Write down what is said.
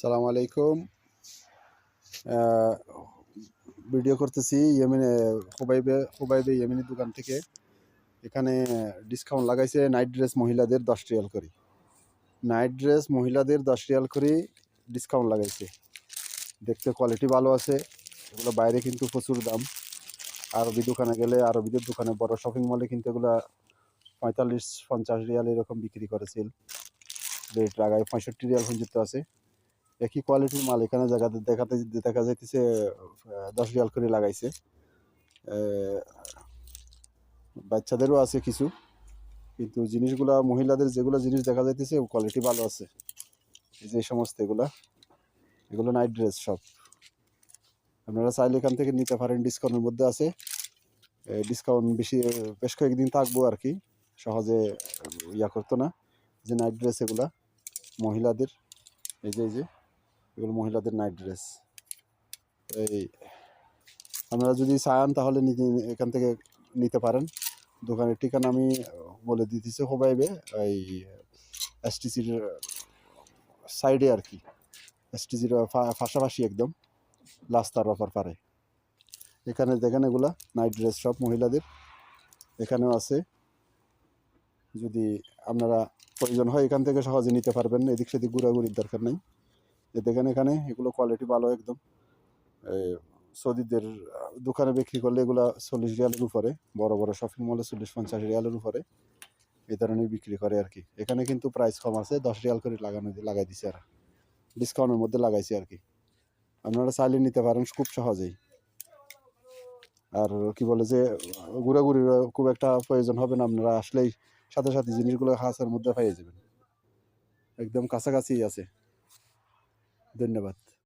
সালাম আলাইকুম। ভিডিও করতেছি হুবাইবে ইয়েমেনি দোকান থেকে। এখানে ডিসকাউন্ট লাগাইছে নাইট ড্রেস মহিলাদের 10 রিয়াল করে। নাইট ড্রেস মহিলাদের 10 রিয়াল করে ডিসকাউন্ট লাগাইছে। দেখতে কোয়ালিটি ভালো আছে। এগুলো বাইরে কিন্তু প্রচুর দাম। আরবি দোকানে গেলে, আরবিদের দোকানে, বড় শপিং মলে কিন্তু এগুলা 45-50 রিয়াল এরকম বিক্রি করে। সেল রেট লাগায় 65 রিয়াল পর্যন্ত আছে। একই কোয়ালিটির মাল এখানে দেখা যাইতেছে 10 রিয়াল করে লাগাইছে। বাচ্চাদেরও আছে কিছু, কিন্তু জিনিসগুলা মহিলাদের যেগুলো জিনিস দেখা যাইতেছে কোয়ালিটি ভালো আছে। এই যে সমস্ত এগুলো নাইট ড্রেস সব আপনারা চাইলে এখান থেকে নিতে পারেন। ডিসকাউন্টের মধ্যে আছে। ডিসকাউন্ট বেশ কয়েকদিন থাকবো আর কি, সহজে ইয়া করতো না। যে নাইট ড্রেস এগুলা মহিলাদের, এই যে এগুলো মহিলাদের নাইট ড্রেস। এই আপনারা যদি চান তাহলে এখান থেকে নিতে পারেন। দোকানের ঠিকানা আমি বলে দিতেছি, হোবাইবে এই এসটিসির সাইডে আর কি, এসটিসির পাশাপাশি একদম রাস্তার অপর পারে। এখানে দেখেন এগুলা নাইট ড্রেস সব মহিলাদের এখানেও আছে। যদি আপনারা প্রয়োজন হয় এখান থেকে সহজে নিতে পারবেন, এদিক সেদিক ঘোরাঘুরির দরকার নেই। দেখেন এখানে এগুলো কোয়ালিটি ভালো একদম। সৌদিদের দোকানে বিক্রি করলে এগুলা 40 রিয়ালের উপরে, বড় বড় শপিং মলে 40-50 রিয়ালের উপরে এই ধরনের বিক্রি করে আর কি। এখানে কিন্তু প্রাইস কম আছে, 10 রিয়াল করে লাগাই দিছে আর ডিসকাউন্টের মধ্যে লাগাইছে আর কি। আপনারা চাইলে নিতে পারেন খুব সহজেই। আর কি বলে যে ঘোরাঘুরির খুব একটা প্রয়োজন হবে না, আপনারা আসলেই সাথে সাথে জিনিসগুলো হাতের মধ্যে পেয়ে যাবেন, একদম কাছাকাছি আছে। ধন্যবাদ।